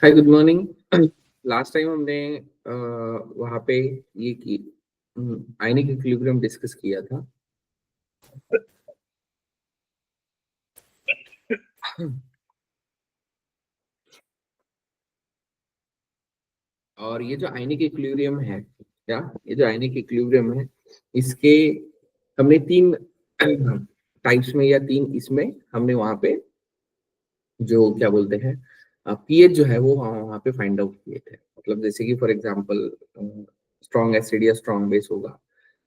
हाय, good morning. Last time हमने वहाँ पे ये की आयनिक इक्विलिब्रियम डिस्कस किया था। और ये जो आयनिक इक्विलिब्रियम है, क्या ये जो आयनिक इक्विलिब्रियम है, इसके हमने तीन टाइप्स में या तीन इसमें हमने वहाँ पे जो क्या बोलते हैं पीएच जो है वो वहाँ पे फाइंड आउट किए थे। मतलब जैसे कि फॉर एग्जांपल स्ट्रॉन्ग एसिड या स्ट्रॉन्ग बेस होगा,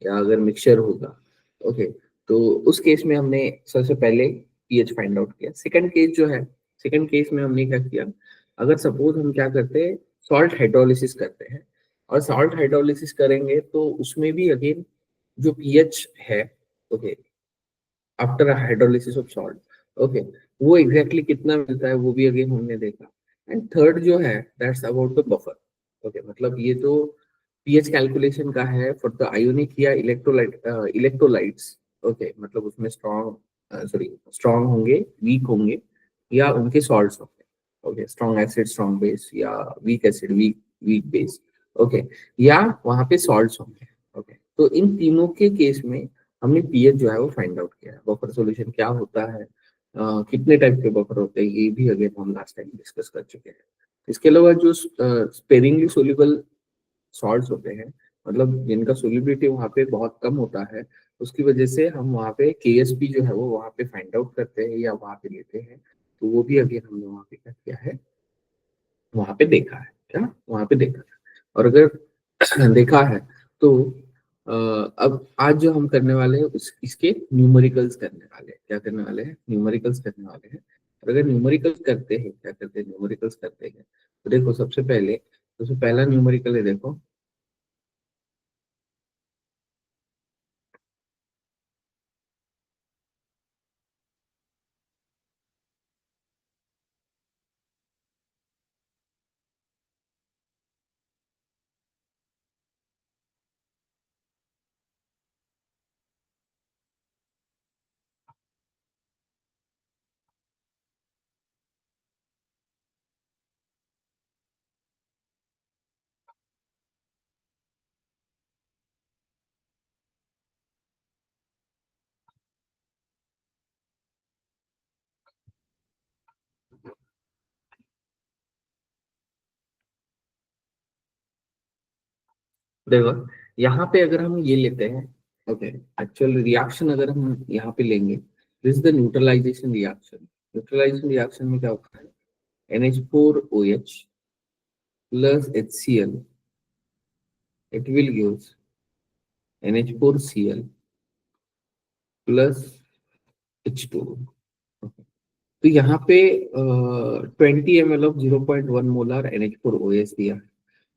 या अगर मिक्सचर होगा। ओके, तो उस केस में हमने सबसे पहले पीएच फाइंड आउट किया। सेकंड केस जो है, सेकंड केस में हमने क्या किया, अगर सपोज हम क्या करते हैं, सॉल्ट हाइड्रोलिसिस करते हैं, और सॉल्ट हाइड्रोलिसिस करेंगे तो उसमें भी अगेन जो पीएच है, okay, after hydrolysis of salt, okay, वो एग्जैक्टली कितना मिलता है वो भी अगेन हमने देखा। एंड थर्ड जो है, that's about the buffer. Okay, मतलब ये तो पीएच कैलकुलेशन का है फॉर द आयोनिक या इलेक्ट्रोलाइट्स। ओके, मतलब उसमें स्ट्रॉन्ग होंगे, वीक होंगे, या उनके सॉल्ट्स होंगे। Okay, strong acid strong base, या weak acid weak weak base. Okay, या वहाँ पे सॉल्ट्स होंगे। ओके, तो इन तीनों के केस में हमने पीएच जो है वो फाइंड आउट किया है। बफर सॉल्यूशन क्या होता है, कितने टाइप के बफर होते हैं, ये भी अगेन हम लास्ट टाइम डिस्कस कर चुके हैं। इसके अलावा जो स्पेरिंगली सोल्यूबल सॉल्ट्स होते हैं, मतलब जिनका सोल्यूबिलिटी वहाँ पे बहुत कम होता है, उसकी वजह से हम वहाँ पे केएसपी जो है वो वहाँ पे फाइंड आउट करते हैं या वहाँ पे लेते हैं। तो वो भी अगेन हमने वहाँ पे क्या किया है, वहाँ पे देखा है। क्या वहाँ पे देखा है, और अगर देखा है तो अब आज जो हम करने वाले हैं इसके न्यूमेरिकल्स करने वाले हैं। क्या करने वाले हैं? न्यूमेरिकल्स करने वाले हैं। और अगर न्यूमेरिकल्स करते हैं, क्या करते हैं, न्यूमेरिकल्स करते हैं, तो देखो सबसे पहला न्यूमेरिकल है, देखो। देखो, यहाँ पे अगर हम ये लेते हैं, ओके, एक्चुअल रिएक्शन अगर हम यहाँ पे लेंगे, this is the neutralisation reaction. Neutralisation reaction में क्या होता है, NH4OH plus HCl, it will gives NH4Cl plus H2O। तो यहाँ पे 20 ml ऑफ 0.1 मोलर NH4OH दिया है।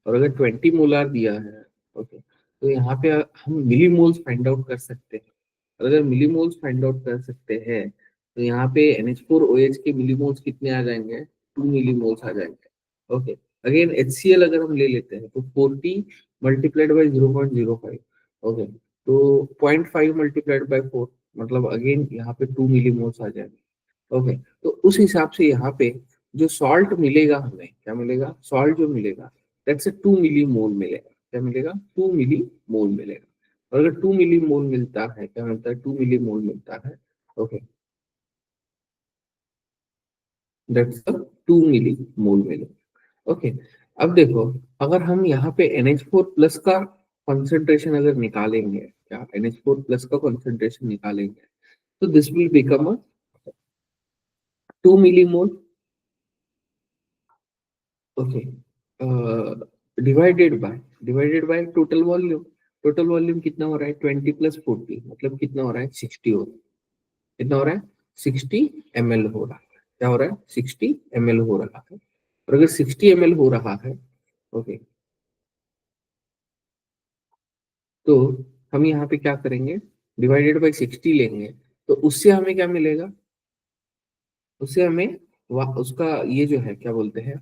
और अगर 20 मोलर दिया है, ओके, तो यहाँ पे हम मिलीमोल्स फाइंड आउट कर सकते हैं। और अगर मिलीमोल्स फाइंड आउट कर सकते हैं, तो यहाँ पे NH4OH के मिलीमोल्स कितने आ जाएंगे, 2 मिलीमोल्स आ जाएंगे। ओके, अगेन HCl अगर हम ले लेते हैं तो 40 मल्टीप्लाइड बाई 0.05। ओके, तो 0.5 मल्टीप्लाइड बाई 4, मतलब अगेन यहाँ पे 2 मिलीमोल्स आ जाएंगे। ओके, तो उस हिसाब से यहाँ पे जो सॉल्ट मिलेगा, हमें क्या मिलेगा, सॉल्ट जो मिलेगा, दैट्स 2 मिली मोल मिलेगा। क्या मिलेगा? 2 मिली मोल मिलेगा। और अगर 2 मिली मोल मिलता है, क्या मिलता है, 2 मिली मोल मिलता है। ओके, दैट्स 2 मिली मोल मिलेगा। ओके, अब देखो, अगर हम यहाँ पे NH4 प्लस का कॉन्सेंट्रेशन अगर निकालेंगे, क्या NH4 प्लस का कॉन्सेंट्रेशन निकालेंगे, तो this will become a 2 milli mole. Okay, divided by total volume. Total volume कितना हो रहा है, 20 + 40, मतलब कितना हो रहा है, 60 हो रहा है। कितना हो रहा है, 60 ml हो रहा है। क्या हो रहा है, 60 ml हो रहा है। और अगर 60 ml हो रहा है, ओके, तो हम यहाँ पे क्या करेंगे, डिवाइडेड बाई 60 लेंगे, तो उससे हमें क्या मिलेगा, उससे हमें उसका ये जो है, क्या बोलते हैं,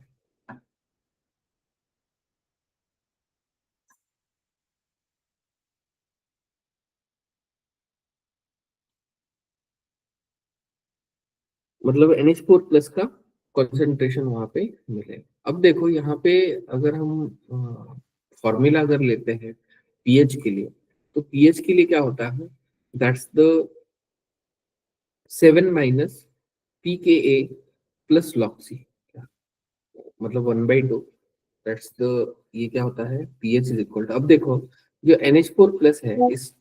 मतलब NH4 प्लस का कॉन्सेंट्रेशन वहां पे मिलेगा। अब देखो यहाँ पे अगर हम फॉर्मूला अगर लेते हैं पीएच के लिए, तो पीएच के लिए क्या होता है, दैट्स द 7 - pKa प्लस लॉक्सी, मतलब 1/2, दैट्स द, ये क्या होता है, पीएच इज इक्वल टू, अब देखो जो NH4 प्लस है इस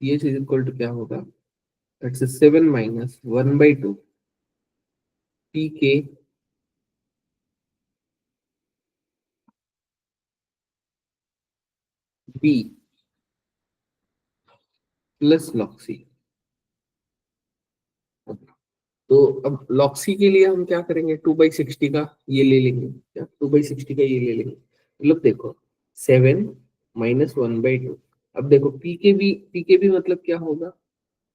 pH इज इक्वल टू क्या होगा, दैट्स 7 - 1/2 pK B प्लस लॉक्सी। तो अब लॉक्सी के लिए हम क्या करेंगे, 2/60 का ये ले लेंगे, क्या 2/60 का ये ले लेंगे, मतलब देखो 7 - 1/2। अब देखो पी के बी मतलब क्या होगा,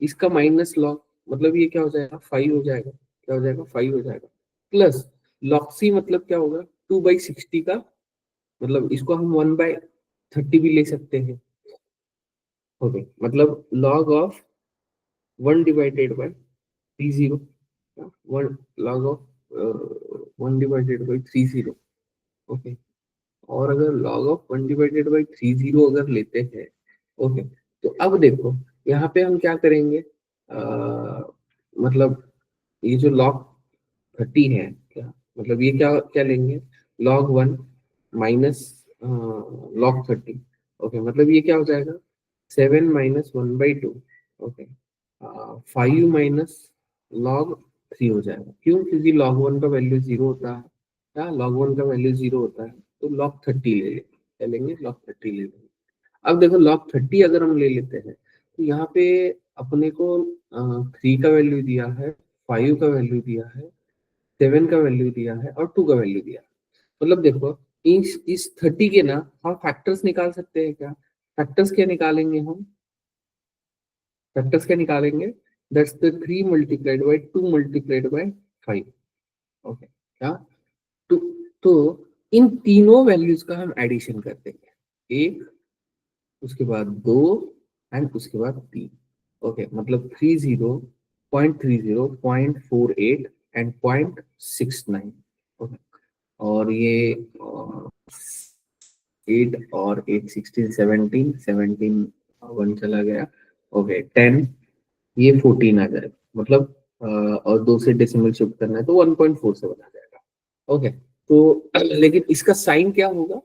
इसका माइनस लॉग, मतलब ये क्या हो जाएगा, 5 हो जाएगा, क्या हो जाएगा, 5 हो जाएगा, प्लस लॉक्सी मतलब क्या होगा, 2/60 का, मतलब इसको हम 1/30 भी ले सकते हैं। ओके, मतलब log of 1/30, one log of 1/30। Okay, और अगर लॉग ऑफ 1/30 अगर लेते हैं, ओके, तो अब देखो यहाँ पे हम क्या करेंगे, मतलब ये जो लॉग 30 है, क्या मतलब ये क्या क्या लेंगे, log 1 माइनस log 30। ओके, मतलब ये क्या हो जाएगा, 7 - 1/2। ओके, 5 - log 3 हो जाएगा, क्यों, क्योंकि log 1 का वैल्यू 0 होता है, क्या log 1 का वैल्यू 0 होता है, तो log 30 ले लेंगे, क्या लेंगे, log 30 ले लेंगे। अब देखो log 30 अगर हम ले लेते हैं, तो यहाँ पे अपने को 3 का वैल्यू दिया है, 5 का वैल्यू दिया है, 7 का वैल्यू दिया है, और 2 का वैल्यू दिया है। मतलब देखो इस 30 के ना हम फैक्टर्स निकाल सकते हैं क्या, फैक्टर्स क्या निकालेंगे हम, फैक्टर्स क्या निकालेंगे, दैट्स द 3 × 2 × 5। ओके, क्या, तो तो इन तीनों वैल्यूज का हम एडिशन कर देंगे, एक, उसके बाद दो, एंड उसके बाद तीन। ओके, मतलब 30, 0.30, 0.48 एंड 0.69। ओके, और ये 8 और 8 16 17 वन चला गया। ओके, 10, ये 14 आ जाएगा, मतलब और 2 से डेसिमल शिफ्ट करना है तो 1.47 आ जाएगा। ओके, तो लेकिन इसका साइन क्या होगा,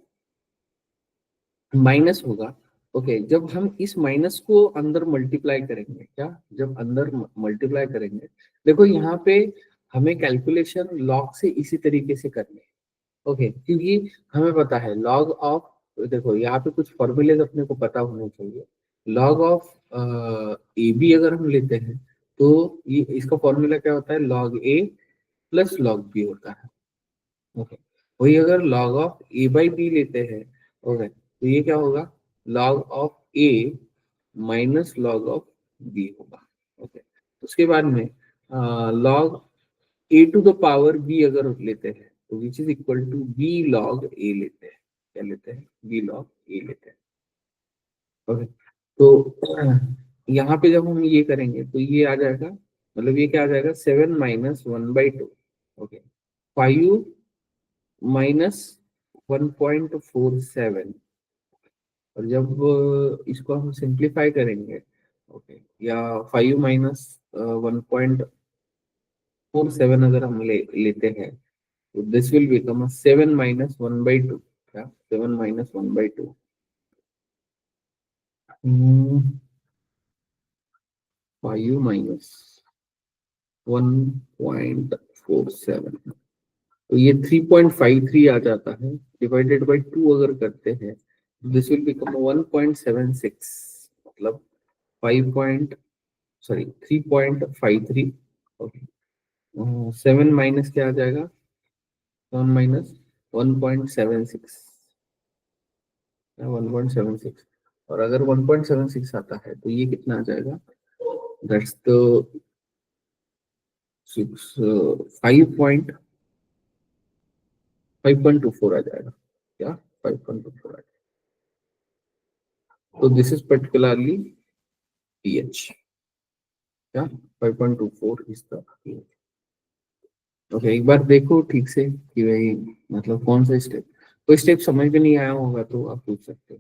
माइनस होगा। ओके, जब हम इस माइनस को अंदर मल्टीप्लाई करेंगे, क्या, जब अंदर मल्टीप्लाई करेंगे, देखो यहाँ पे हमें कैलकुलेशन लॉग से इसी तरीके से करनी है। ओके, क्योंकि हमें पता है लॉग ऑफ, देखो यहाँ पे कुछ फॉर्मूलेज अपने को पता होने चाहिए। लॉग ऑफ ए बी अगर हम लेते हैं, तो ये इसका फॉर्मूला क्या होता है, log A plus log B होता है। ओके, वही अगर log of A by B लेते हैं, ओके, तो ये क्या होगा, log of A minus log of B होगा। ओके, उसके बाद में log A to the power B अगर लेते हैं, तो which is equal to B log A लेते हैं, क्या लेते हैं, बी लॉग ए लेते हैं। ओके, तो यहाँ पे जब हम ये करेंगे तो ये आ जाएगा, मतलब ये क्या आ जाएगा, 7 - 1/2। ओके, 5 - 1.47, और जब इसको हम सिंप्लीफाई करेंगे, ओके, या 5 - 1.47 अगर हम लेते हैं, तो दिस विल बिकम 7 - 1/2, क्या, 7 - 1/2, 5 - 1.47, तो ये 3.53 आ जाता है, डिवाइडेड बाई 2 अगर करते हैं, दिस विल बिकम 1.76, मतलब 5 पॉइंट, सॉरी 3.53। ओके, 7 माइनस क्या आ जाएगा, 7 - 1.76, 1.76, और अगर 1.76 आता है तो ये कितना आ जाएगा, दैट्स द 6 5.24 आ जाएगा, क्या, 5.24 आ जाएगा। तो दिस इज पर्टिकुलरली pH, क्या, 5.24 इज द pH। ओके, एक बार देखो ठीक से कि भाई मतलब कौन सा स्टेप, कोई स्टेप समझ में नहीं आया होगा तो आप पूछ सकते हो।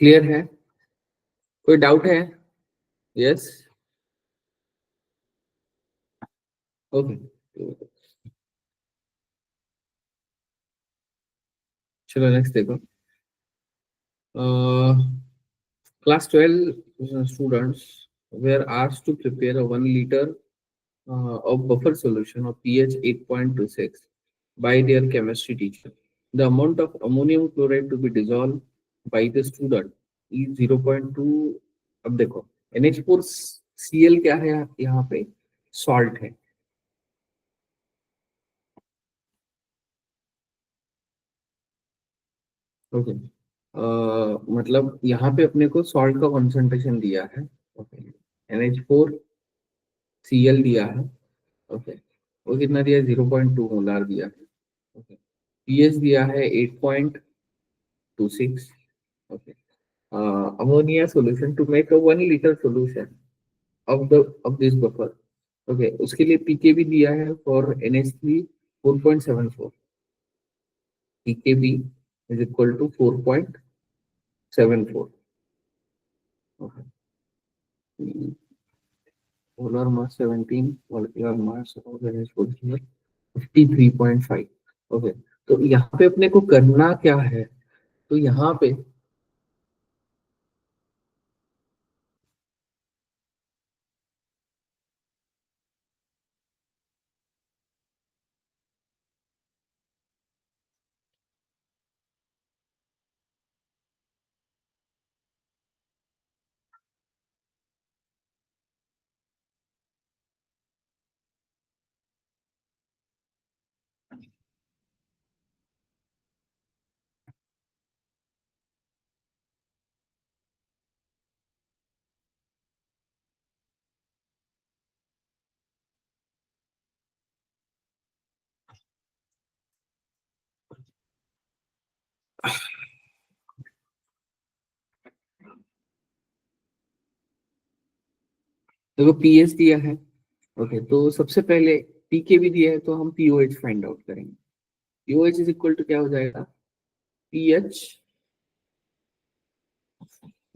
क्लियर है? कोई डाउट है? यस। ओके, चलो नेक्स्ट देखो। Class 12 students were asked to prepare a 1 liter of buffer solution of pH 8.26 by their chemistry teacher. The amount of ammonium chloride to be dissolved by the student is 0.2। अब देखो NH4Cl क्या है यहाँ पे? Salt है। Okay, मतलब यहाँ पे अपने को सॉल्ट का कॉन्सेंट्रेशन दिया है। ओके, NH4Cl दिया है। ओके, वो कितना दिया है? 0.2 मोलार दिया है। ओके, पीएच दिया है 8.26। Okay, ammonia solution to make a 1 liter solution of this buffer। Okay, उसके लिए पीकेबी दिया है for NH3 4.74। PKb is equal to 4.74। Okay, molar mass 17, molecular mass of NH4 53.5। Okay, तो यहाँ पे अपने को करना क्या है? तो यहाँ पे देखो पीएच दिया है। ओके, तो सबसे पहले पीके भी दिया है तो हम पीओएच फाइंड आउट करेंगे। पीओएच इज इक्वल टू क्या हो जाएगा? PH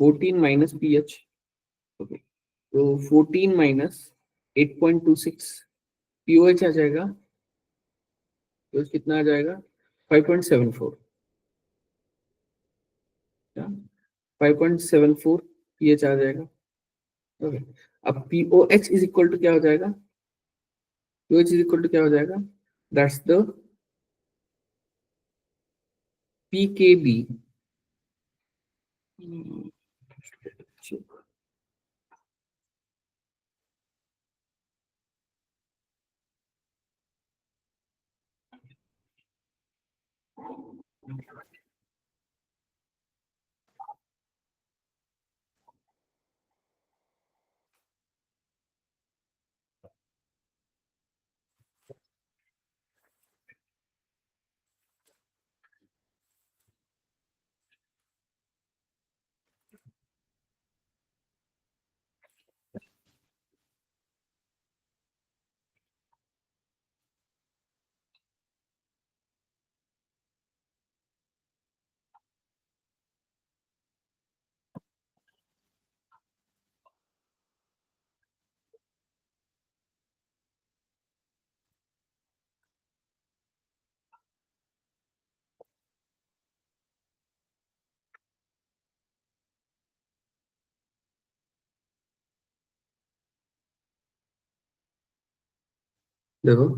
14 minus pH. ओके, तो 14 माइनस 8.26 पीओएच आ जाएगा। पीओएच कितना आ जाएगा? 5.74। क्या? 5.74 पीएच आ जाएगा। ओके, अब पीओएच इज इक्वल टू क्या हो जाएगा? पीओएच इज इक्वल टू क्या हो जाएगा? That's the pKb. देखो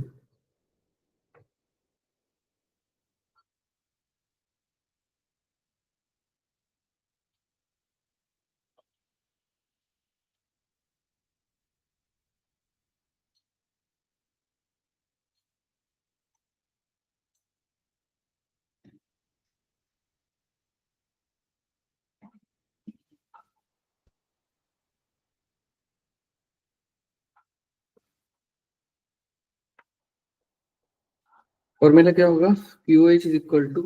फॉर्मूला क्या होगा, QH is equal to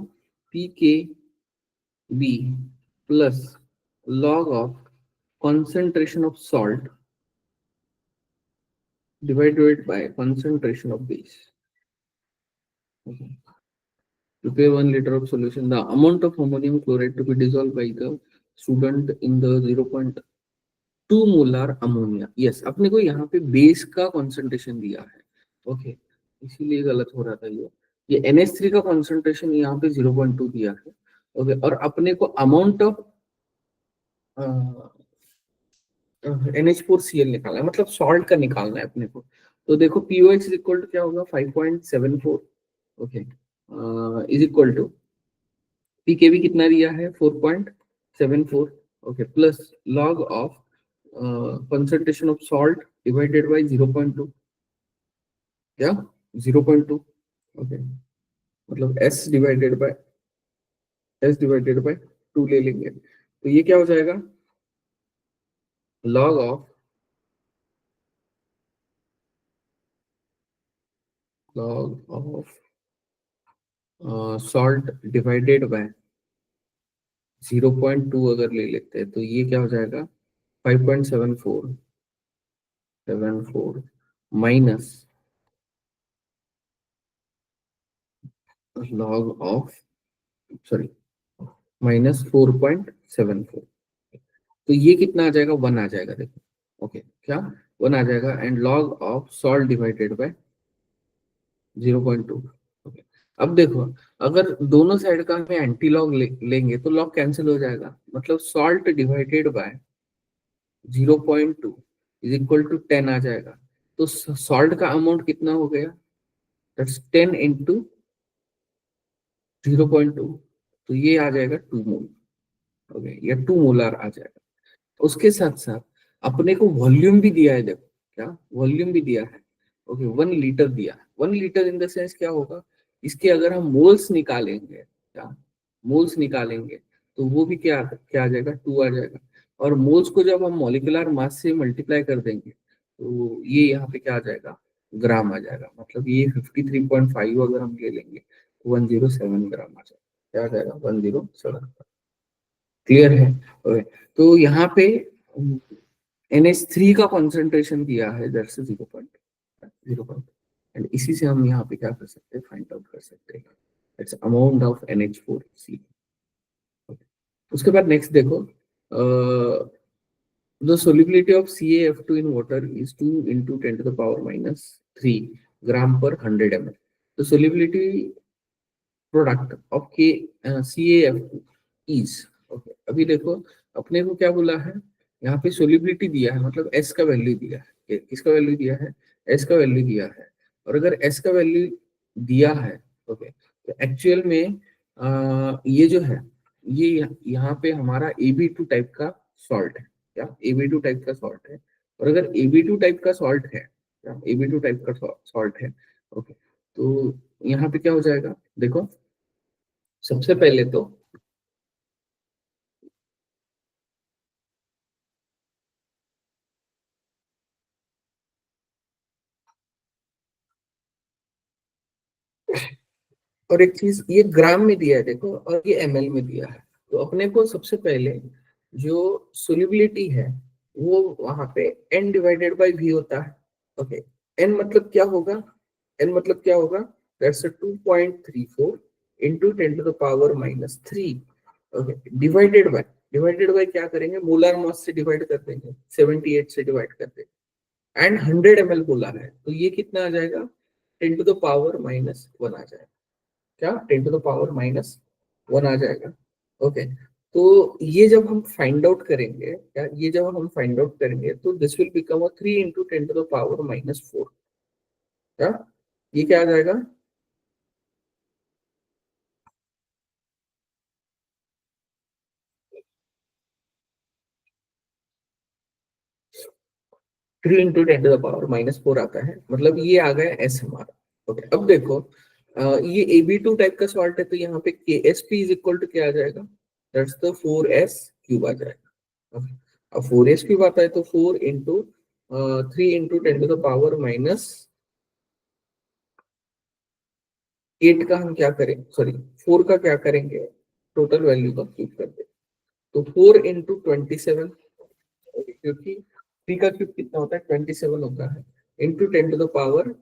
PKB plus log of concentration of salt divided by concentration of base. Okay. Prepare 1 liter of solution. The amount of ammonium chloride to be dissolved by the student in the 0.2 molar ammonia. Yes, अपने को यहाँ पे base का concentration दिया है. Okay, इसीलिए गलत हो रहा था ये NH3 का कॉन्सेंट्रेशन यहाँ पे 0.2 दिया है. ओके, और अपने को अमाउंट ऑफ NH4Cl निकालना है, मतलब सॉल्ट का निकालना है अपने को. तो देखो POH इज इक्वल टू क्या होगा, 5.74. Okay, is equal to PKB कितना दिया है, 4.74. Okay, plus log of concentration of salt divided by 0.2. क्या 0.2. ओके, मतलब S डिवाइडेड बाय 2 ले लेंगे, तो ये क्या हो जाएगा, log of salt divided by 0.2 अगर ले लेते हैं तो ये क्या हो जाएगा, 5.74 minus log of, sorry, minus 4.74. तो ये कितना आ जाएगा, 1 आ जाएगा. देखो ओके, क्या 1 आ जाएगा. And log of salt divided by 0.2. Okay, अब देखो, अगर दोनों साइड का हमें एंटी लॉग लेंगे तो लॉग कैंसिल हो जाएगा, मतलब salt divided by 0.2 is equal to 10 आ जाएगा. तो सॉल्ट का अमाउंट कितना हो गया, दैट्स 10 इंटू 0.2, तो ये आ जाएगा 2 मोल. ओके, या 2 मोलर आ जाएगा. उसके साथ साथ अपने को वॉल्यूम भी दिया है. देखो क्या वॉल्यूम भी दिया है. ओके, 1 लीटर दिया है. 1 लीटर इन द सेंस क्या होगा, इसके अगर हम मोल्स निकालेंगे, क्या मोल्स निकालेंगे, तो वो भी क्या क्या आ जाएगा, 2 आ जाएगा. और मोल्स को जब हम मॉलिक्यूलर मास से मल्टीप्लाई कर देंगे तो ये यहाँ पे क्या आ जाएगा, ग्राम आ जाएगा. मतलब ये 53.5 अगर हम ले लेंगे तो 107 ग्राम आ जाएगा. क्या आ जाएगा, 107. क्लियर है. ओके, तो यहाँ पे NH3 का कॉन्सेंट्रेशन दिया है, दैट्स 0.0. एंड इसी से हम यहाँ पे क्या कर सकते हैं, फाइंड आउट कर सकते हैं, इट्स अमाउंट ऑफ NH4C. उसके बाद नेक्स्ट देखो, the solubility of CaF2 in water is 2 into 10 to the power minus 3 ग्राम पर 100 ml. तो solubility प्रोडक्ट ऑफ के CaF2 इज. ओके, अभी देखो अपने को क्या बोला है, यहाँ पे सोलिबिलिटी दिया है, मतलब S का वैल्यू दिया है. किसका वैल्यू दिया है, S का वैल्यू दिया है. और अगर S का वैल्यू दिया है, ओके, तो एक्चुअल में ये जो है, ये यहाँ पे हमारा AB2 टाइप का सॉल्ट है. क्या AB2 टाइप का सॉल्ट है. और अगर AB2 टाइप का सॉल्ट है, क्या AB2 टाइप का सॉल्ट है, ओके, तो यहाँ पे क्या हो जाएगा, देखो सबसे पहले तो और एक चीज, ये ग्राम में दिया है देखो, और ये ml में दिया है. तो अपने को सबसे पहले जो सोल्यूबिलिटी है वो वहां पे n डिवाइडेड बाई v होता है. ओके, n मतलब क्या होगा, n मतलब क्या होगा, that's 2.34 into 10 to the power minus 3. Okay, divided by क्या करेंगे, मोलर मास से डिवाइड कर देंगे, 78 से डिवाइड कर देंगे. एंड 100 ml बोला है, तो ये कितना आ जाएगा, 10 टू द पावर माइनस 1 आ जाएगा. क्या 10 टू द पावर माइनस 1 आ जाएगा. ओके, तो ये जब हम फाइंड आउट करेंगे, क्या ये जब हम फाइंड आउट करेंगे तो this will become 3 into 10 to the power minus 4. क्या ये क्या आ जाएगा? 3 × 10⁻⁻⁴ आता है, मतलब ये आ गया एस हमारा। ओके, अब देखो ये AB2 टाइप का सॉल्ट है, तो यहाँ पे KSP इज इक्वल टू क्या आ जाएगा? दैट्स द 4S³ आ जाएगा। Okay, अब 4S³ आता है तो 4 × 3 × 10⁻⁸ का हम क्या करें, सॉरी 4 का क्या करेंगे, टोटल वैल्यू का क्यूब कर दे, तो 4 × 27, क्योंकि 3 का क्यूब कितना होता है, 27 होता है, इंटू 10⁻,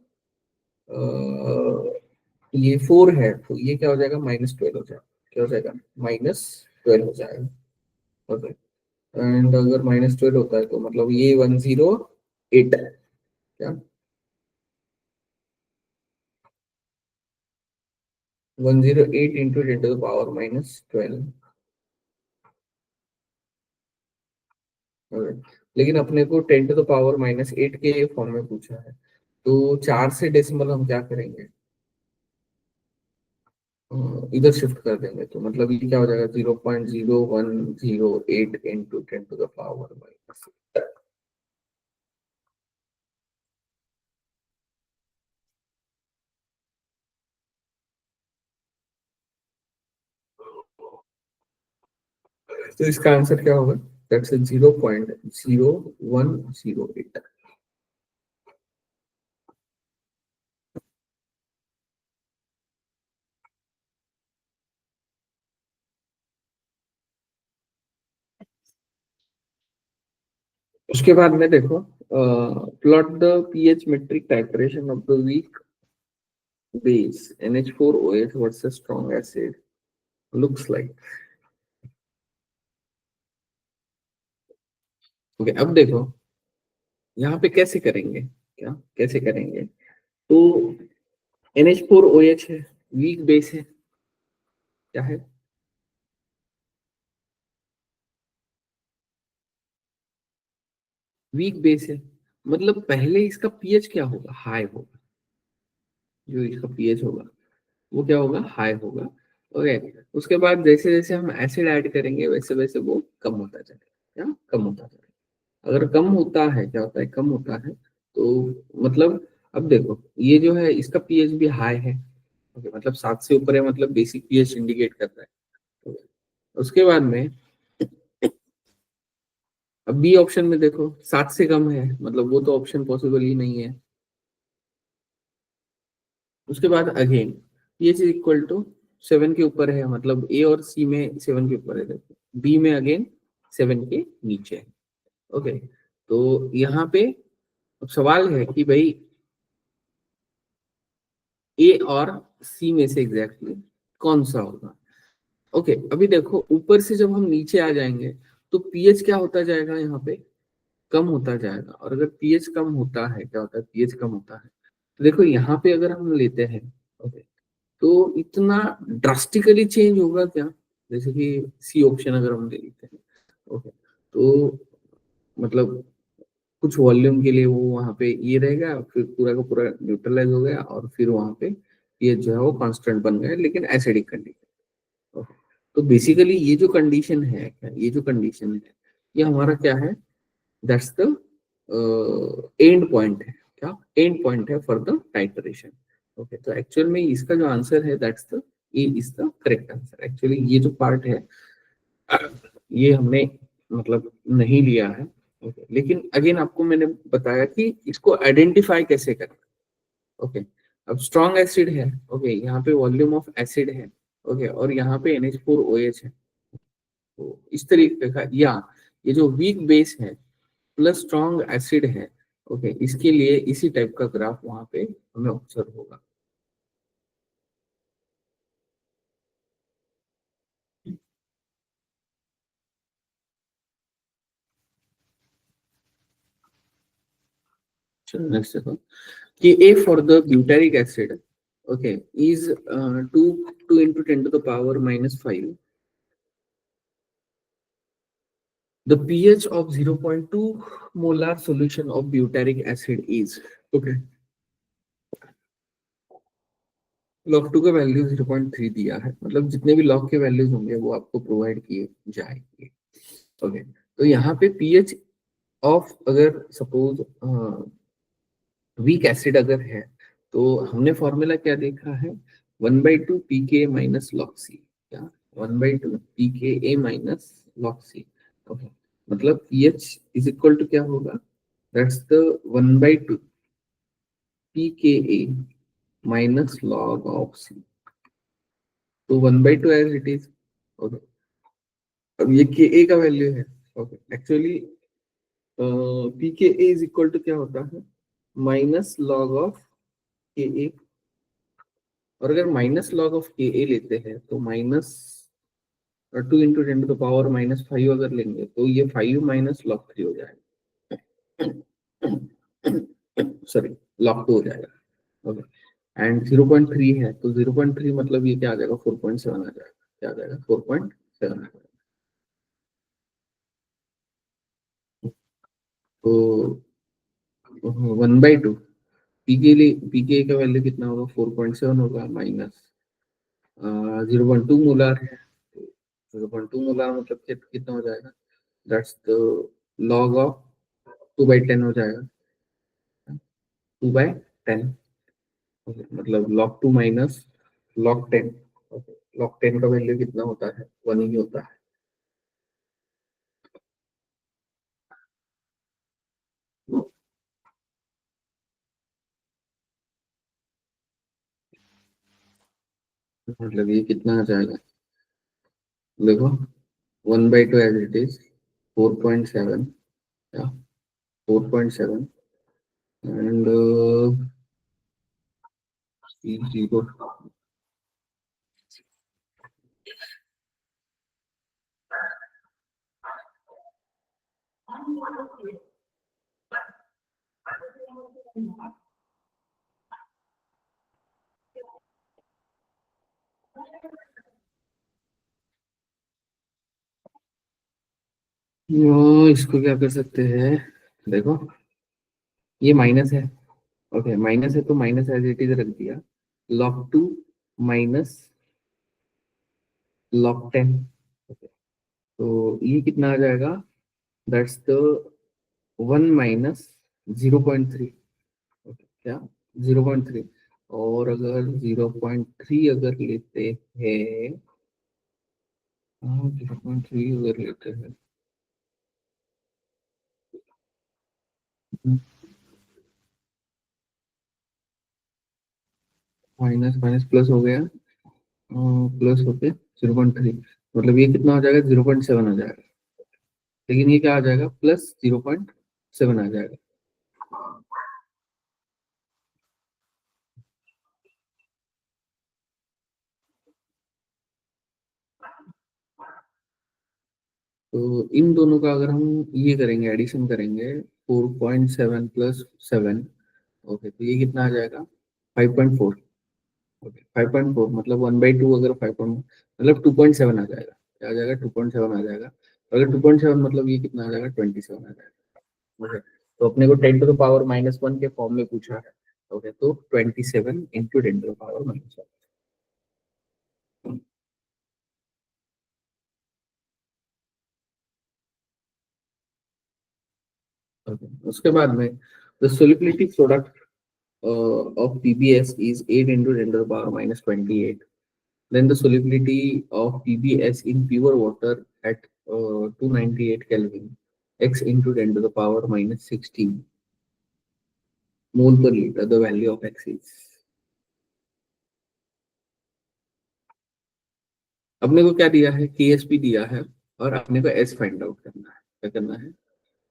ये 4 है तो ये क्या हो जाएगा, -12 हो जाएगा, क्या हो जाएगा, -12 हो जाएगा। ओके, एंड अगर -12 होता है तो मतलब ये 108 है क्या, 108 इंटू 10⁻⁻12। लेकिन अपने को 10⁻⁻8 के फॉर्म में पूछा है, तो 4 से डेसिमल हम क्या करेंगे, इधर शिफ्ट कर देंगे, तो मतलब ये क्या हो जाएगा, 0.0108 इंटू 10⁻⁻। तो इसका आंसर क्या होगा, दैट्स 0.0108। उसके बाद में देखो, plot the pH metric titration of the weak base NH4OH versus strong acid looks like. Okay, अब देखो यहाँ पे कैसे करेंगे, क्या कैसे करेंगे, तो NH4OH है, वीक बेस है, क्या है, वीक बेस है, मतलब पहले इसका पीएच क्या होगा, हाई होगा, जो इसका पीएच होगा वो क्या होगा, हाई होगा। ओके, उसके बाद जैसे जैसे हम एसिड ऐड करेंगे वैसे वैसे वो कम होता जाएगा, क्या कम होता जाएगा। अगर कम होता है, क्या होता है, कम होता है, तो मतलब अब देखो ये जो है इसका पीएच भी हाई है। ओके, मतलब 7 से ऊपर है, मतलब बेसिक पीएच इंडिकेट करता है। उसके बाद में अब बी ऑप्शन में देखो 7 से कम है, मतलब वो तो ऑप्शन पॉसिबल ही नहीं है। उसके बाद again pH is equal to 7 के ऊपर है, मतलब ए और सी में 7 के ऊपर है, देखो बी में अगेन 7 के नीचे है। ओके, तो यहाँ पे अब सवाल है कि भाई ए और सी में से एग्जैक्टली कौन सा होगा। ओके, अभी देखो ऊपर से जब हम नीचे आ जाएंगे तो पीएच क्या होता जाएगा, यहाँ पे कम होता जाएगा, और अगर पीएच कम होता है, क्या होता है, पीएच कम होता है, तो देखो यहाँ पे अगर हम लेते हैं, ओके, तो इतना ड्रास्टिकली चेंज होगा क्या, जैसे कि सी ऑप्शन अगर हम ले लेते हैं। ओके, तो मतलब कुछ वॉल्यूम के लिए वो वहां पे ये रहेगा, फिर पूरा का पूरा न्यूट्रलाइज हो गया, और फिर वहां पे ये जो है वो कांस्टेंट बन गया, लेकिन एसिडिक कंडीशन। ओके, तो बेसिकली ये जो कंडीशन है, ये जो कंडीशन है, ये हमारा क्या है, दैट्स द एंड पॉइंट है, क्या एंड पॉइंट है फॉर द टाइट्रेशन। ओके, तो एक्चुअल में इसका जो आंसर है, that's the A is the correct answer. Actually ये जो पार्ट है ये हमने मतलब नहीं लिया है। ओके, लेकिन अगेन आपको मैंने बताया कि इसको आइडेंटिफाई कैसे करें। ओके, अब स्ट्रॉन्ग एसिड है, ओके, यहाँ पे वॉल्यूम ऑफ एसिड है, ओके, और यहाँ पे NH4OH है, तो इस तरीके का, या ये जो वीक बेस है प्लस स्ट्रॉन्ग एसिड है, ओके, इसके लिए इसी टाइप का ग्राफ वहां पे हमें ऑब्जर्व होगा। चलो नेक्स्ट देखो कि A for the butyric acid, okay, is 2 into 10⁻⁻5. The pH of 0.2 molar solution of butyric acid is, okay, log 2 का वैल्यू 0.3 दिया है, मतलब जितने भी log के वैल्यूज होंगे वो आपको प्रोवाइड किए जाएंगे। ओके, तो यहाँ पे पीएच ऑफ, अगर सपोज वीक एसिड अगर है, तो हमने फॉर्मूला क्या देखा है, 1/2 पी के माइनस लॉग सी, क्या 1/2 पी के ए माइनस लॉग सी। ओके, मतलब पीएच इज इक्वल टू क्या होगा, दैट्स द 1/2 पी के ए माइनस लॉग ऑफ सी, तो 1/2 एज इट इज। ओके, अब ये के ए का वैल्यू है। ओके, एक्चुअली पी के ए इज इक्वल टू क्या होता है, माइनस लॉग ऑफ के ए, और अगर माइनस लॉग ऑफ के ए लेते हैं तो माइनस 2 × 10⁻⁻5 अगर लेंगे तो ये 5 - log 3 हो जाएगा, सॉरी log 2 हो जाएगा। ओके, एंड 0.3 है, तो 0.3 मतलब ये क्या आ जाएगा, 4.7 आ जाएगा, क्या आ जाएगा, 4.7 आ जाएगा। तो 1/2 पी के लिए, पी के का वैल्यू कितना होगा, 4.7 होगा, माइनस 0.2 मोलार है, 0.2 मोलार मतलब कितना हो जाएगा, दैट्स द log ऑफ 2/10 हो जाएगा, 2/10, मतलब log 2 माइनस log 10। log 10 का वैल्यू कितना होता है, 1 ही होता है। मतलब ये कितना आ जाएगा, देखो 1/2 एज इट इज 4.7, या 4.7 एंड जीरो। इसको क्या कर सकते हैं, देखो ये माइनस है। ओके, माइनस है तो माइनस एज इट इज रख दिया, log 2 माइनस log 10। तो ये कितना आ जाएगा, दैट्स द 1 - 0.3। क्या, 0.3, और अगर 0.3 अगर लेते हैं, 0.3 अगर लेते हैं, माइनस माइनस प्लस हो गया, प्लस होके 0.3, मतलब ये कितना हो जाएगा, 0.7 हो जाएगा, लेकिन ये क्या आ जाएगा, प्लस 0.7 आ जाएगा। तो इन दोनों का अगर हम ये करेंगे, एडिशन करेंगे, 4.7 प्लस 7, ओके, तो ये कितना आ जाएगा, 5.4। ओके, 5.4 मतलब 1/2 अगर 5 मतलब 2.7 आ जाएगा, क्या आ जाएगा, 2.7 आ जाएगा। अगर 2.7 मतलब ये कितना आ जाएगा, 27 आ जाएगा। ओके, तो अपने को 10⁻⁻1 के फॉर्म में पूछा है। ओके, तो 27 इंटू 10⁻⁻1। ओके, उसके बाद में the solubility product of PBS is 8 into 10 to the power minus 28. Then the solubility of PBS in pure water at 298 Kelvin, x into 10 to the power minus 16 mole per liter. The value of x is, अपने को क्या दिया है, KSP दिया है, और अपने को S फाइंड आउट करना है। क्या करना है,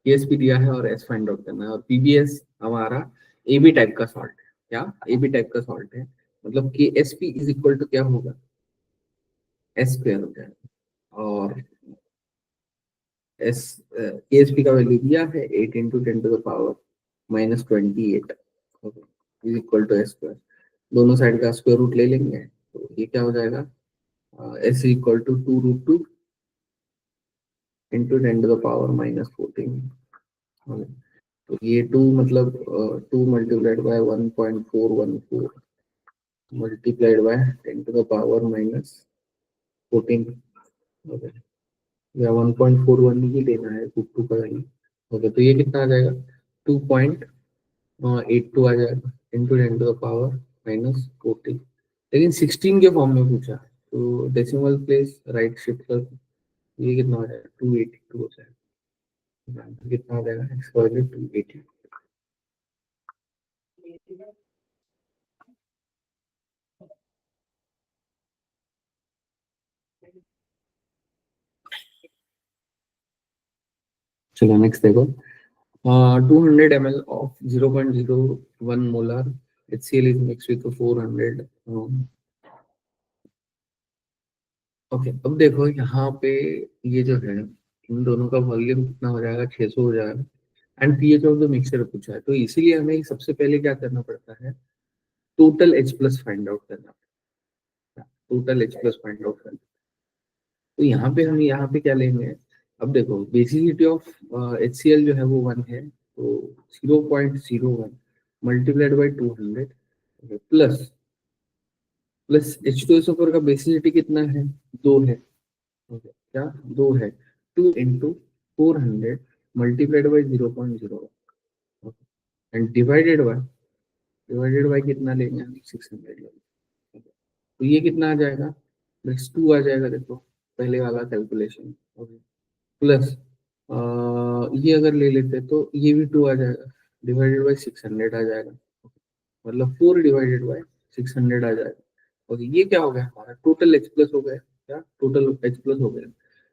KSP दिया है और S फाइंड आउट करना है, और PBS हमारा AB टाइप का सॉल्ट है। क्या, AB टाइप का सॉल्ट है, मतलब KSP इज इक्वल टू क्या होगा, S स्क्वायर हो जाएगा, और एस KSP का वैल्यू दिया है 8 into 10⁻⁻28 is equal to S square. दोनों साइड का स्क्वायर रूट ले लेंगे, तो ये क्या हो जाएगा, एस इक्वल टू 2√2 इंटू 10⁻⁻14। तो ये 2 मतलब 2 multiplied by 1.414, multiplied by 10⁻⁻14। Okay, या 1.41 ही लेना है, टू टू का वैल्यू। ओके, तो ये कितना आ जाएगा, 2.82 आ जाएगा इंटू 10⁻⁻14। लेकिन 16 के फॉर्म में पूछा है, तो डेसिमल प्लेस राइट शिफ्ट कर, ये कितना आ जाएगा, 282 हो जाएगा। तो कितना आ जाएगा, एक्स का वैल्यू 280। चलो नेक्स्ट देखो, 200 ml of 0.01 molar HCl is mixed with 400। Okay, अब देखो यहाँ पे ये जो है, इन दोनों का वॉल्यूम कितना हो जाएगा, 600 हो जाएगा। And pH of the mixture पूछा है, तो इसीलिए हमें सबसे पहले क्या करना पड़ता है, total H plus find out करना पड़ता है। Total H plus find out करना, तो यहाँ पे हम यहाँ पे क्या लेंगे, अब देखो बेसिसिटी ऑफ HCl जो है वो 1 है, तो 0.01 multiplied by 200 plus plus H2SO4 का बेसिसिटी कितना है, 2 है। ओके, क्या 2 है, 2 into 400 multiplied by 0.01 and divided by कितना लेंगे हम, 600 लेंगे। तो ये कितना आ जाएगा, बस 2 आ जाएगा, देखो पहले वाला कैलकुलेशन। ओके, प्लस ये अगर ले लेते तो ये भी 2 आ जाएगा, डिवाइडेड बाई 600 आ जाएगा, मतलब 4 डिवाइडेड बाई 600 आ जाएगा। और ये क्या हो गया, हमारा टोटल H प्लस हो गया, क्या टोटल H प्लस हो गया।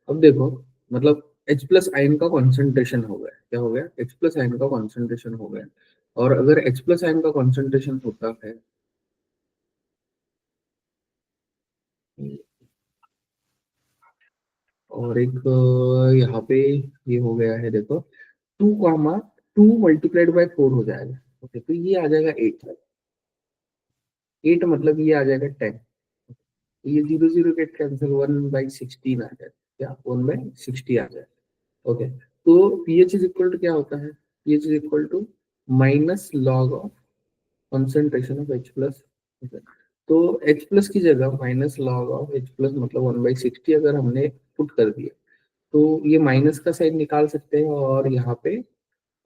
अब देखो, मतलब H प्लस आयन का कॉन्सेंट्रेशन हो गया, क्या हो गया, H प्लस आयन का कॉन्सेंट्रेशन हो गया। और अगर H प्लस आयन का कॉन्सेंट्रेशन होता है, और एक यहाँ पे ये हो गया है, देखो 2 मल्टीप्लाइड बाई 4 हो जाएगा। ओके, तो ये आ जाएगा 8। 8 मतलब ये आ जाएगा 10। ये 0 0 गेट कैंसिल, 1/16 आ जाएगा, क्या 1/60 आ जाएगा। ओके, तो पीएच इज इक्वल टू क्या होता है, pH is equal to minus log of concentration of H plus. तो H प्लस की जगह minus log of H plus मतलब 1/60 अगर हमने पुट कर दिया, तो ये माइनस का साइन निकाल सकते हैं और यहाँ पे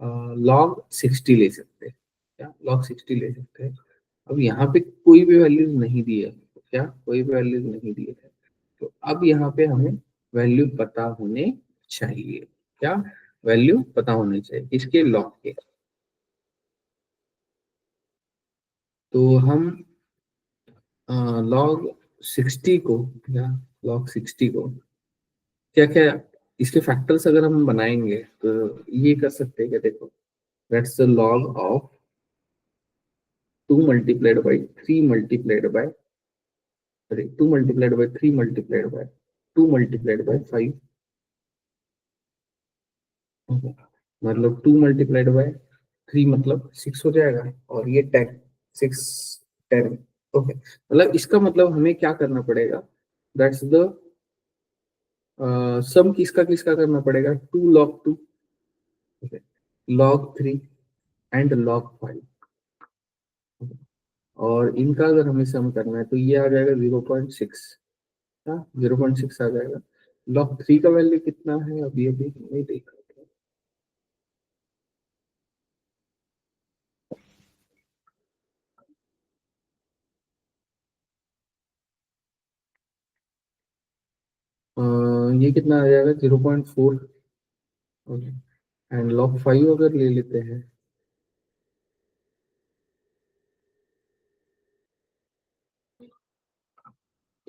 लॉग 60 ले सकते हैं, क्या लॉग 60 ले सकते हैं। अब यहाँ पे कोई भी वैल्यूज नहीं दी है, क्या कोई भी वैल्यूज नहीं दी है, तो अब यहाँ पे हमें वैल्यू पता होने चाहिए, क्या वैल्यू पता होने चाहिए इसके लॉग के। तो हम लॉग 60 को, या लॉग 60 को क्या क्या इसके फैक्टर्स अगर हम बनाएंगे तो ये कर सकते हैं, क्या देखो, that's the log of 2 multiplied by 3 multiplied by, sorry 2 multiplied by 3 multiplied by 2 multiplied by 5। मतलब 2 मल्टीप्लाइड बाय 3 मतलब 6 हो जाएगा, और ये 10, 6 10। ओके, मतलब इसका मतलब हमें क्या करना पड़ेगा, दैट्स द सम किसका किसका करना पड़ेगा, 2 log 2, log 3 एंड log 5। और इनका अगर हमें सम करना है तो ये आ जाएगा 0.6, हाँ 0.6 आ जाएगा। log 3 का वैल्यू कितना है, अभी अभी नहीं देख रहे थे। ये कितना आ जाएगा, 0.4। ओके, एंड log 5 अगर ले लेते हैं,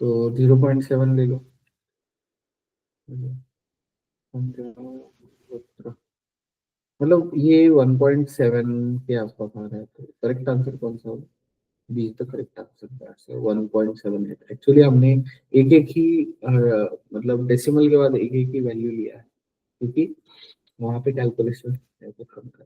तो 0.7 ले लो। मतलब ये 1.7 के आसपास आ रहा है, तो करेक्ट आंसर कौन सा होगा, B is the correct answer. 1.78 actually हमने एक एक ही मतलब डेसिमल के बाद एक एक ही वैल्यू लिया है, क्योंकि वहां पे कैलकुलेशन कम कर।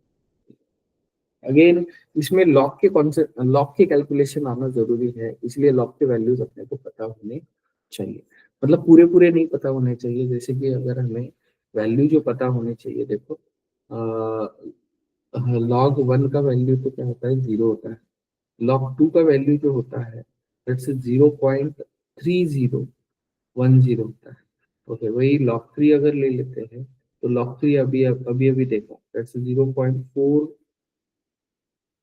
अगेन इसमें लॉग के कैलकुलेशन आना जरूरी है, इसलिए लॉग के वैल्यूज अपने को पता होने चाहिए। मतलब पूरे पूरे नहीं पता होने चाहिए, जैसे कि अगर हमें वैल्यू जो पता होनी चाहिए, देखो log 1 का वैल्यू तो क्या होता है, 0 होता है। log 2 का वैल्यू जो होता है दैट्स 0.3010 होता है। ओके, वही लॉग 3 अगर ले लेते हैं तो लॉग 3 अभी अभी अभी देखो दैट्स 0.4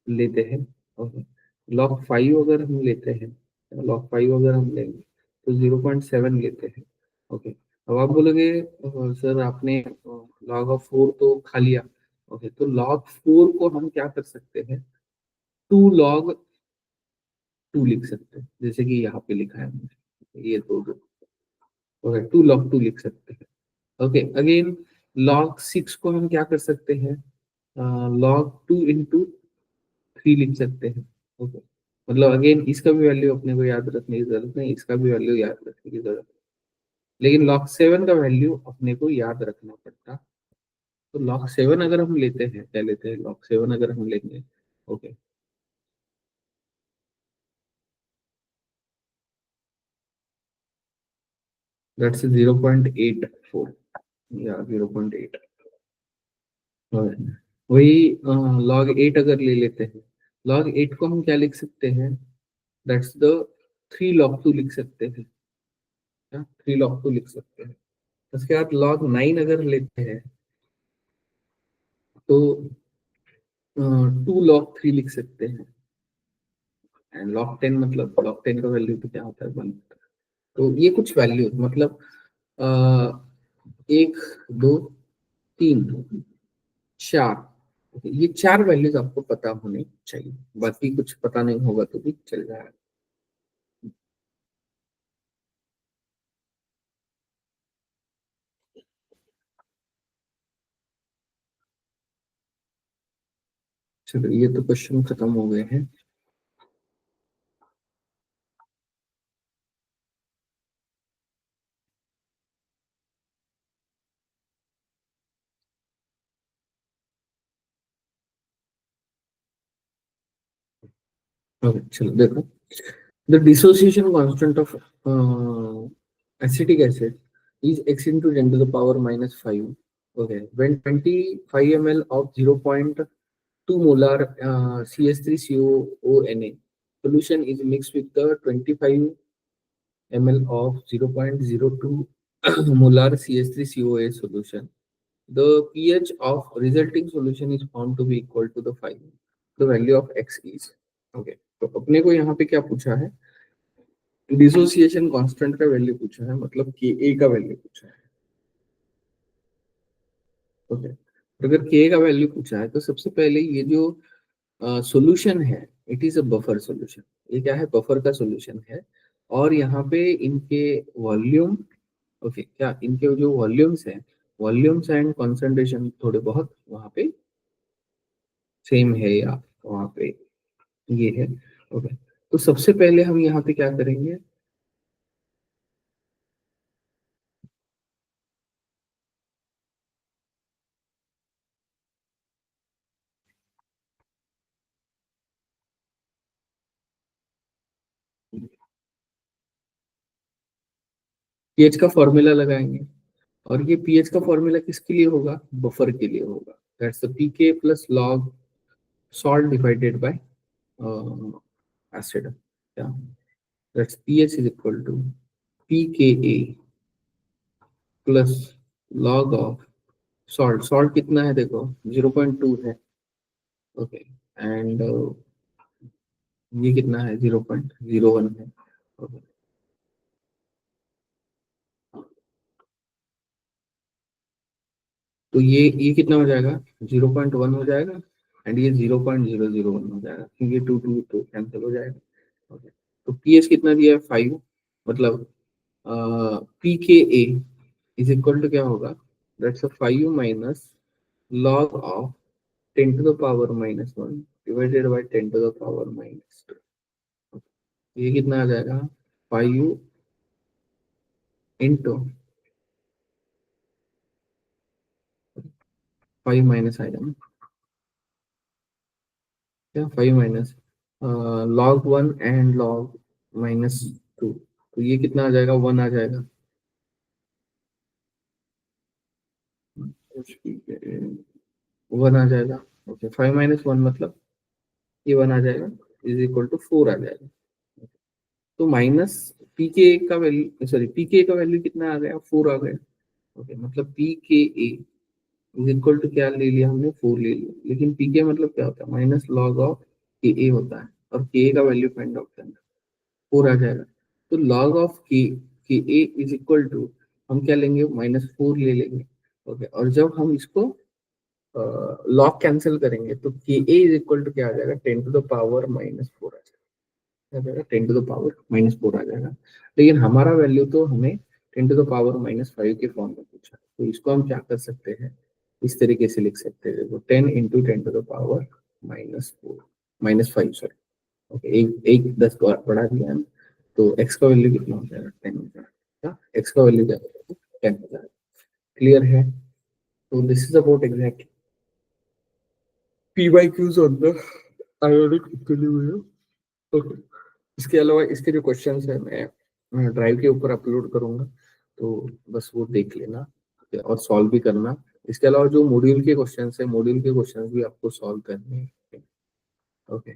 लेते हैं। ओके, लॉग 5 अगर हम लेते हैं, लॉग 5 अगर हम लेंगे तो 0.7 लेते हैं। ओके, अब आप बोलोगे सर आपने लॉग ऑफ 4 तो खा लिया। ओके, तो लॉग 4 को हम क्या कर सकते हैं, 2 log 2 लिख सकते हैं, जैसे कि यहाँ पे लिखा है हमने, ये दो। ओके, 2 log 2 लिख सकते हैं। ओके, अगेन लॉग 6 को हम क्या कर सकते हैं, log 2 into 3 लिख सकते हैं। ओके, मतलब अगेन इसका भी वैल्यू अपने को याद रखने की जरूरत नहीं, इसका भी वैल्यू याद रखने की जरूरत है, लेकिन log 7 का वैल्यू अपने को याद रखना पड़ता। तो log 7 अगर हम लेते हैं, क्या लेते हैं, log 7 अगर हम लेंगे। ओके, दैट्स 0.84 या 0.8। वही log 8 अगर ले लेते हैं, log 8 को हम क्या लिख सकते हैं, दैट्स द 3 log 2 लिख सकते हैं। 3 log 2 लिख सकते हैं। उसके बाद log 9 अगर लेते हैं तो 2 log 3 लिख सकते हैं। एंड log 10, मतलब log 10 का वैल्यू तो क्या होता है, 1। तो ये कुछ वैल्यू मतलब अ, 1, 2, 3, 4, ये 4 वैल्यूज आपको पता होने चाहिए, बाकी कुछ पता नहीं होगा तो भी चल जाएगा। चलो, ये तो क्वेश्चन खत्म हो गए हैं। ओके, चलो देखो, the dissociation constant of acetic acid is x into 10 to the power minus 5. Okay, when 25 ml of 0.2 molar CH3COONA solution is mixed with the 25 ml of 0.02 molar CH3COA solution, the pH of resulting solution is found to be equal to the 5. The value of x is, okay, तो अपने को यहाँ पे क्या पूछा है, dissociation constant का value पूछा है, मतलब के ए का वैल्यू पूछा है। ओके, तो अगर के का वैल्यू पूछा है तो सबसे पहले ये जो सॉल्यूशन है, it is a buffer solution. ये क्या है, बफर का सॉल्यूशन है। और यहाँ पे इनके वॉल्यूम, ओके, क्या इनके जो वॉल्यूम्स हैं, वॉल्यूम्स एंड कंसंट्रेशन थोड़े बहुत वहाँ पे सेम है, या वहाँ पे ये है। ओके, तो सबसे पहले हम यहाँ पे क्या करेंगे, पीएच का फॉर्मूला लगाएंगे। और ये पीएच का फॉर्मूला किसके लिए होगा, बफर के लिए होगा। That's the pK plus log salt divided by acid. क्या, that's pH is equal to pK plus log of salt. Salt कितना है देखो, 0.2 है। ओके, एंड ये कितना है, 0.01 है। ओके, तो ये कितना हो जाएगा, 0.1 हो जाएगा। एंड ये 0.001 हो जाएगा, क्योंकि टू टू तो कैंसिल हो जाएगा। ओके, तो पीएच कितना दिया है, 5। मतलब पी के ए इज इक्वल टू क्या होगा, that's 5 minus log of 10 to the power minus 1 divided by 10 to the power minus 2। ये कितना आ जाएगा, 5 इंटू 5 माइनस आएगा ना, क्या 5 माइनस log 1 एंड log -2, तो ये कितना आ जाएगा, 1 आ जाएगा। 1 आ जाएगा। ओके, 5 - 1 मतलब ये 1 आ जाएगा, इज इक्वल टू 4 आ जाएगा। तो माइनस पी के का वैल्यू, सॉरी पी के का वैल्यू कितना आ गया, 4 आ गया। ओके, मतलब पी के ए इज इक्वल टू क्या ले लिया हमने, 4 ले लिया। लेकिन पी के मतलब क्या होता है, माइनस लॉग ऑफ के ए होता है, और के ए का वैल्यू फाइंड आउट करना, 4 आ जाएगा। तो लॉग ऑफ के ए इज इक्वल टू हम क्या लेंगे, -4 ले लेंगे। ओके, और जब हम इसको लॉग कैंसिल करेंगे तो के ए इज इक्वल टू क्या आ जाएगा, 10⁻⁻4 आ जाएगा, 10⁻⁻4 आ जाएगा। लेकिन हमारा वैल्यू तो हमें 10⁻⁻5 के फॉर्म में पूछा, तो इसको हम क्या कर सकते हैं, इस तरीके से लिख सकते हैं, देखो 10 इंटू 10⁻⁻4 -5, सॉरी। ओके, एक 10 बढ़ा दिया है, तो एक्स का वैल्यू कितना हो जाएगा, 10 हो जाएगा। एक्स का वैल्यू क्या हो जाएगा, 10 हो जाएगा। क्लियर है? तो this is about exact P Y Qs on the ionic equilibrium. Okay, इसके अलावा इसके जो क्वेश्चंस है मैं ड्राइव के ऊपर अपलोड करूंगा, तो बस वो देख लेना, ठीक है, और सॉल्व भी करना। इसके अलावा जो मॉड्यूल के क्वेश्चंस है, मॉड्यूल के क्वेश्चंस भी आपको सॉल्व करने हैं। ओके।